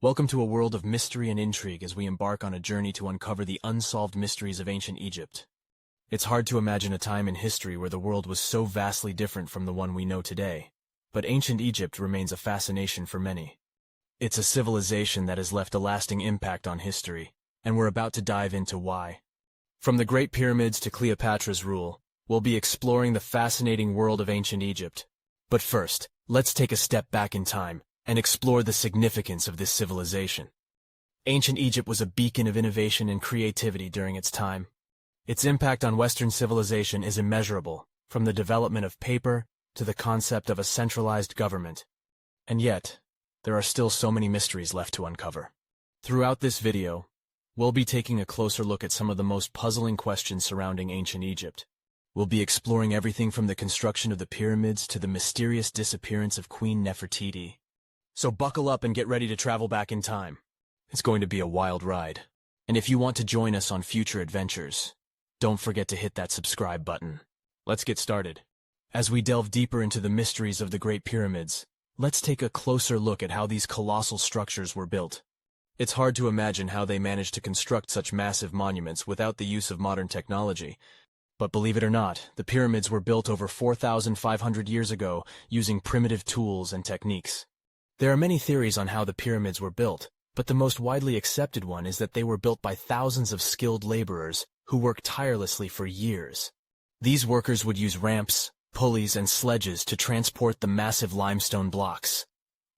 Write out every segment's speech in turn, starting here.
Welcome to a world of mystery and intrigue as we embark on a journey to uncover the unsolved mysteries of ancient Egypt. It's hard to imagine a time in history where the world was so vastly different from the one we know today, but ancient Egypt remains a fascination for many. It's a civilization that has left a lasting impact on history, and we're about to dive into why. From the Great Pyramids to Cleopatra's rule, we'll be exploring the fascinating world of ancient Egypt. But first, let's take a step back in time and explore the significance of this civilization. Ancient Egypt was a beacon of innovation and creativity during its time. Its impact on Western civilization is immeasurable, from the development of paper to the concept of a centralized government. And yet, there are still so many mysteries left to uncover. Throughout this video, we'll be taking a closer look at some of the most puzzling questions surrounding ancient Egypt. We'll be exploring everything from the construction of the pyramids to the mysterious disappearance of Queen Nefertiti. So buckle up and get ready to travel back in time. It's going to be a wild ride. And if you want to join us on future adventures, don't forget to hit that subscribe button. Let's get started. As we delve deeper into the mysteries of the Great Pyramids, let's take a closer look at how these colossal structures were built. It's hard to imagine how they managed to construct such massive monuments without the use of modern technology. But believe it or not, the pyramids were built over 4,500 years ago using primitive tools and techniques. There are many theories on how the pyramids were built, but the most widely accepted one is that they were built by thousands of skilled laborers who worked tirelessly for years. These workers would use ramps, pulleys, and sledges to transport the massive limestone blocks,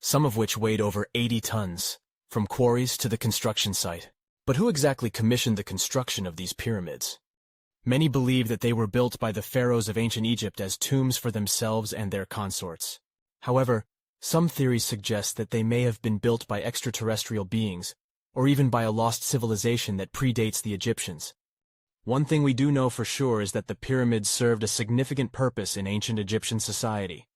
some of which weighed over 80 tons, from quarries to the construction site. But who exactly commissioned the construction of these pyramids? Many believe that they were built by the pharaohs of ancient Egypt as tombs for themselves and their consorts. However, some theories suggest that they may have been built by extraterrestrial beings, or even by a lost civilization that predates the Egyptians. One thing we do know for sure is that the pyramids served a significant purpose in ancient Egyptian society.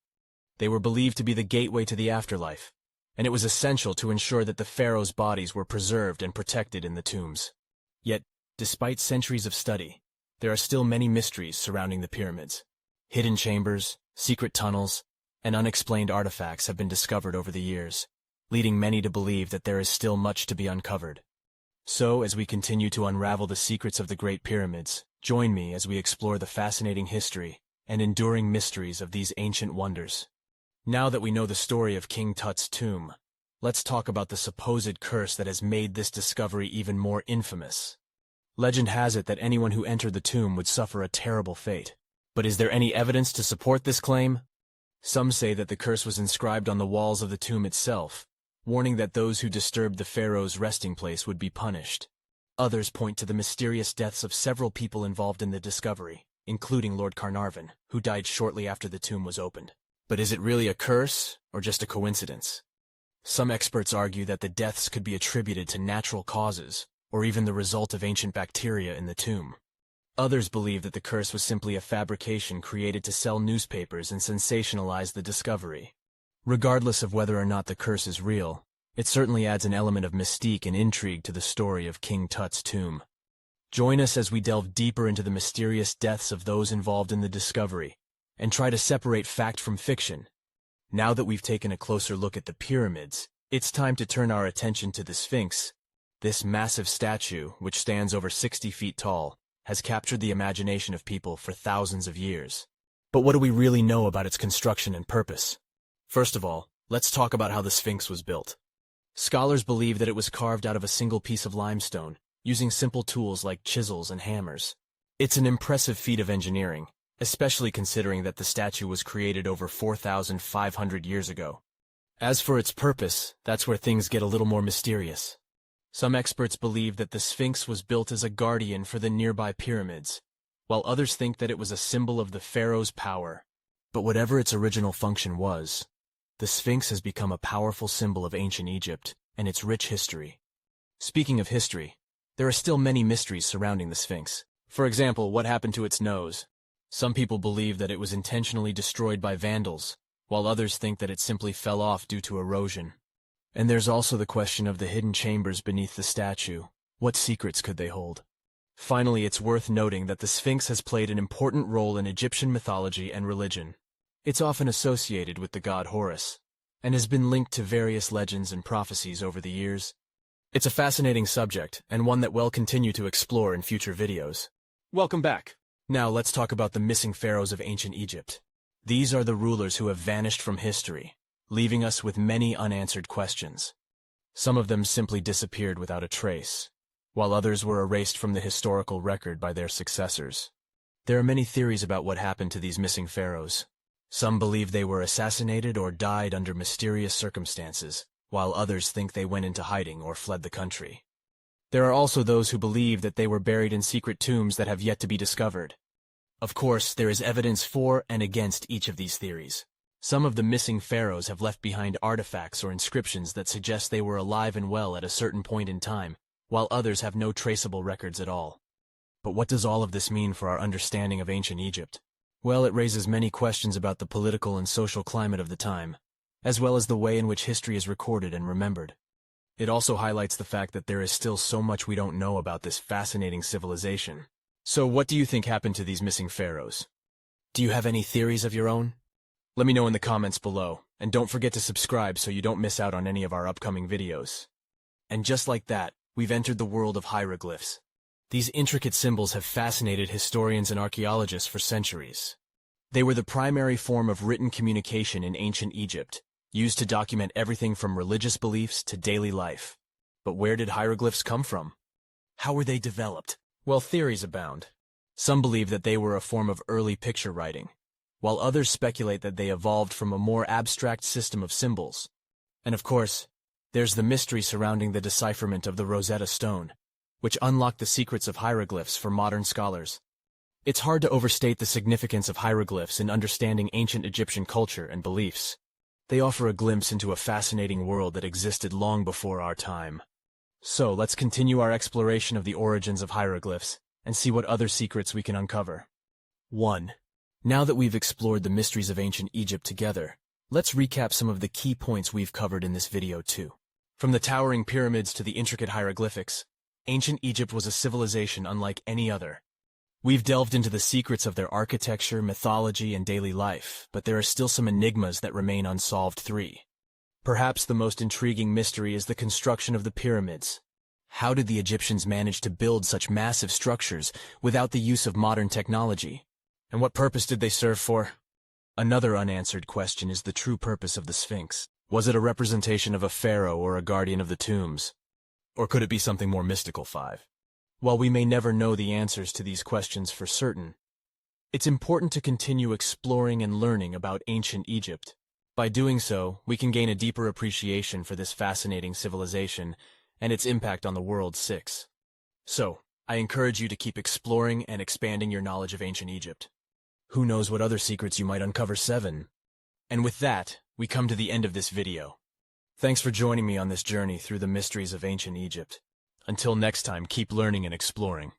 They were believed to be the gateway to the afterlife, and it was essential to ensure that the pharaohs' bodies were preserved and protected in the tombs. Yet, despite centuries of study, there are still many mysteries surrounding the pyramids. Hidden chambers, secret tunnels, and unexplained artifacts have been discovered over the years, leading many to believe that there is still much to be uncovered. So, as we continue to unravel the secrets of the Great Pyramids, join me as we explore the fascinating history and enduring mysteries of these ancient wonders. Now that we know the story of King Tut's tomb, let's talk about the supposed curse that has made this discovery even more infamous. Legend has it that anyone who entered the tomb would suffer a terrible fate. But is there any evidence to support this claim? Some say that the curse was inscribed on the walls of the tomb itself, warning that those who disturbed the pharaoh's resting place would be punished. Others point to the mysterious deaths of several people involved in the discovery, including Lord Carnarvon, who died shortly after the tomb was opened. But is it really a curse, or just a coincidence? Some experts argue that the deaths could be attributed to natural causes, or even the result of ancient bacteria in the tomb. Others believe that the curse was simply a fabrication created to sell newspapers and sensationalize the discovery. Regardless of whether or not the curse is real, it certainly adds an element of mystique and intrigue to the story of King Tut's tomb. Join us as we delve deeper into the mysterious deaths of those involved in the discovery, and try to separate fact from fiction. Now that we've taken a closer look at the pyramids, it's time to turn our attention to the Sphinx. This massive statue, which stands over 60 feet tall, has captured the imagination of people for thousands of years. But what do we really know about its construction and purpose? First of all, let's talk about how the Sphinx was built. Scholars believe that it was carved out of a single piece of limestone, using simple tools like chisels and hammers. It's an impressive feat of engineering, especially considering that the statue was created over 4,500 years ago. As for its purpose, that's where things get a little more mysterious. Some experts believe that the Sphinx was built as a guardian for the nearby pyramids, while others think that it was a symbol of the pharaoh's power. But whatever its original function was, the Sphinx has become a powerful symbol of ancient Egypt and its rich history. Speaking of history, there are still many mysteries surrounding the Sphinx. For example, what happened to its nose? Some people believe that it was intentionally destroyed by vandals, while others think that it simply fell off due to erosion. And there's also the question of the hidden chambers beneath the statue. What secrets could they hold? Finally, it's worth noting that the Sphinx has played an important role in Egyptian mythology and religion. It's often associated with the god Horus, and has been linked to various legends and prophecies over the years. It's a fascinating subject, and one that we'll continue to explore in future videos. Welcome back. Now let's talk about the missing pharaohs of ancient Egypt. These are the rulers who have vanished from history, leaving us with many unanswered questions. Some of them simply disappeared without a trace, while others were erased from the historical record by their successors. There are many theories about what happened to these missing pharaohs. Some believe they were assassinated or died under mysterious circumstances, while others think they went into hiding or fled the country. There are also those who believe that they were buried in secret tombs that have yet to be discovered. Of course, there is evidence for and against each of these theories. Some of the missing pharaohs have left behind artifacts or inscriptions that suggest they were alive and well at a certain point in time, while others have no traceable records at all. But what does all of this mean for our understanding of ancient Egypt? Well, it raises many questions about the political and social climate of the time, as well as the way in which history is recorded and remembered. It also highlights the fact that there is still so much we don't know about this fascinating civilization. So what do you think happened to these missing pharaohs? Do you have any theories of your own? Let me know in the comments below, and don't forget to subscribe so you don't miss out on any of our upcoming videos. And just like that, we've entered the world of hieroglyphs. These intricate symbols have fascinated historians and archaeologists for centuries. They were the primary form of written communication in ancient Egypt, used to document everything from religious beliefs to daily life. But where did hieroglyphs come from? How were they developed? Well, theories abound. Some believe that they were a form of early picture writing, while others speculate that they evolved from a more abstract system of symbols. And of course, there's the mystery surrounding the decipherment of the Rosetta Stone, which unlocked the secrets of hieroglyphs for modern scholars. It's hard to overstate the significance of hieroglyphs in understanding ancient Egyptian culture and beliefs. They offer a glimpse into a fascinating world that existed long before our time. So let's continue our exploration of the origins of hieroglyphs and see what other secrets we can uncover. 1. Now that we've explored the mysteries of ancient Egypt together, let's recap some of the key points we've covered in this video too. From the towering pyramids to the intricate hieroglyphics, ancient Egypt was a civilization unlike any other. We've delved into the secrets of their architecture, mythology, and daily life, but there are still some enigmas that remain unsolved. 3. Perhaps the most intriguing mystery is the construction of the pyramids. How did the Egyptians manage to build such massive structures without the use of modern technology? And what purpose did they serve for? Another unanswered question is the true purpose of the Sphinx. Was it a representation of a pharaoh or a guardian of the tombs? Or could it be something more mystical? 5. While we may never know the answers to these questions for certain, it's important to continue exploring and learning about ancient Egypt. By doing so, we can gain a deeper appreciation for this fascinating civilization and its impact on the world. 6. So, I encourage you to keep exploring and expanding your knowledge of ancient Egypt. Who knows what other secrets you might uncover? 7. And with that, we come to the end of this video. Thanks for joining me on this journey through the mysteries of ancient Egypt. Until next time, keep learning and exploring.